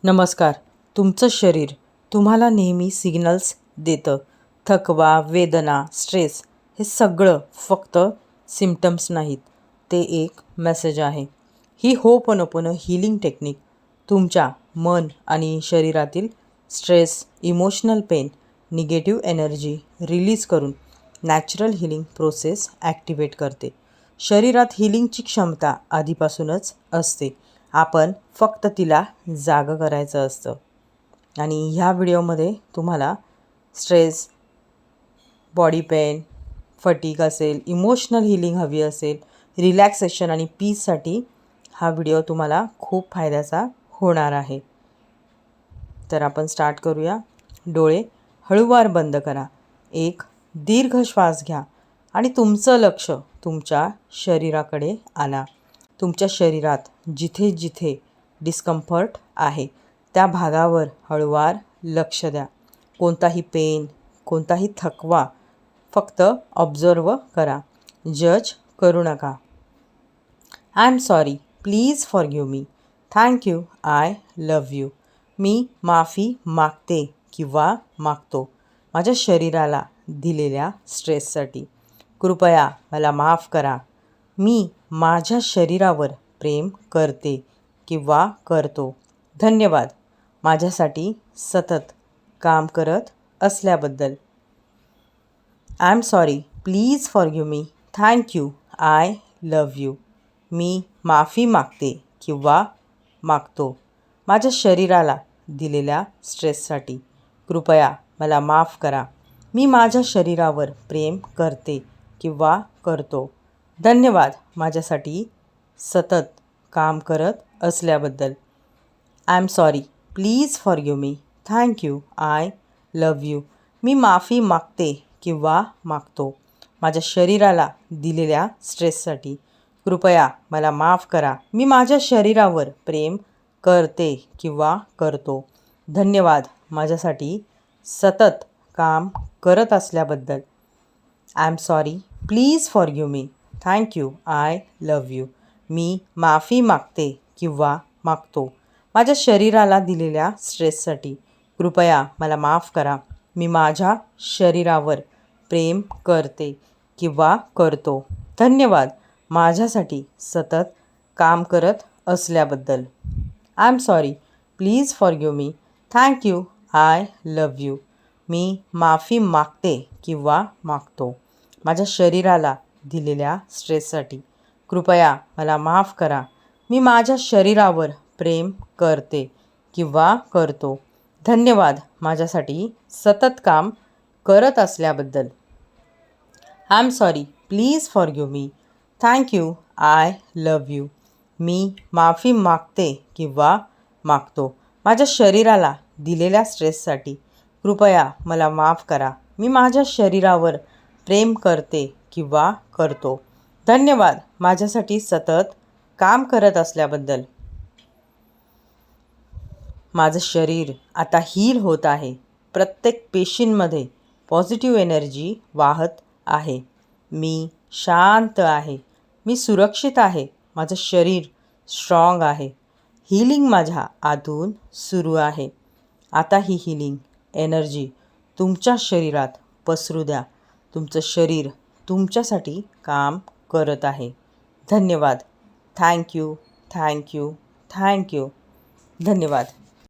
नमस्कार. तुमचं शरीर तुम्हाला नेहमी सिग्नल्स देतं. थकवा, वेदना, स्ट्रेस हे सगळं फक्त सिम्पटम्स नाहीत, ते एक मेसेज आहे. ही होपॉनोपोनो हीलिंग टेक्निक तुमच्या मन आणि शरीरातील stress, emotional pain, negative energy release करून नॅचरल हीलिंग प्रोसेस ॲक्टिवेट करते. शरीरात हीलिंगची क्षमता आधीपासूनच असते. आपण फक्त तिला जागं करायचं असतं. आणि ह्या व्हिडिओमध्ये तुम्हाला स्ट्रेस, बॉडी पेन, फटीग असेल, इमोशनल हीलिंग हवी असेल, रिलॅक्सेशन आणि पीससाठी हा व्हिडिओ तुम्हाला खूप फायद्याचा होणार आहे. तर आपण स्टार्ट करूया. डोळे हळूवार बंद करा. एक दीर्घ श्वास घ्या आणि तुमचं लक्ष तुमच्या शरीराकडे आणा. तुमच्या शरीरात जिथे जिथे डिस्कम्फर्ट आहे त्या भागावर हळूवार लक्ष द्या. कोणताही पेन, कोणताही थकवा फक्त ऑब्झर्व करा. जज करू नका. I am sorry, please forgive me, thank you, I love you. मी माफी मागते किंवा मागतो माझ्या शरीराला दिलेल्या स्ट्रेससाठी. कृपया मला माफ करा. मी माझ्या शरीरावर प्रेम करते किंवा करतो. धन्यवाद माझ्यासाठी सतत काम करत असल्याबद्दल. I am sorry, please forgive me, thank you, I love you. मी माफी मागते किंवा मागतो माझ्या शरीराला दिलेल्या स्ट्रेससाठी. कृपया मला माफ करा. मी माझ्या शरीरावर प्रेम करते किंवा करतो. धन्यवाद माझ्यासाठी सतत काम करत असल्याबद्दल. I am sorry, please forgive me, thank you, I love you. मी माफी मागते किंवा मागतो माझ्या शरीराला दिलेल्या स्ट्रेससाठी. कृपया मला माफ करा. मी माझ्या शरीरावर प्रेम करते किंवा करतो. धन्यवाद माझ्यासाठी सतत काम करत असल्याबद्दल. I am sorry, please forgive me, thank you, I love you. मी माफी मागते किंवा मागतो माझ्या शरीराला दिलेल्या स्ट्रेससाठी. कृपया मला माफ करा. मी माझ्या शरीरावर प्रेम करते किंवा करतो. धन्यवाद माझ्यासाठी सतत काम करत असल्याबद्दल. I am sorry, please forgive me, thank you, I love you. मी माफी मागते किंवा मागतो माझ्या शरीराला दिलेल्या स्ट्रेससाठी. कृपया मला माफ करा. मी माझ्या शरीरावर प्रेम करते किंवा करतो. धन्यवाद माझ्यासाठी सतत काम करत असल्याबद्दल. I am sorry, please forgive me, thank you, I love you. मी माफी मागते किंवा मागतो माझ्या शरीराला दिलेल्या स्ट्रेससाठी. कृपया मला माफ करा. मी माझ्या शरीरावर प्रेम करते किंवा करतो. धन्यवाद माझ्यासाठी सतत काम करत असल्याबद्दल. माझं शरीर आता हील होत आहे. प्रत्येक पेशींमध्ये पॉझिटिव्ह एनर्जी वाहत आहे. मी शांत आहे. मी सुरक्षित आहे. माझं शरीर स्ट्रॉंग आहे. हीलिंग माझ्या आतून सुरू आहे. आता ही हीलिंग एनर्जी तुमच्या शरीरात पसरू द्या. तुमचं शरीर तुमच्यासाठी काम करत आहे. धन्यवाद. Thank you, thank you, thank you. धन्यवाद.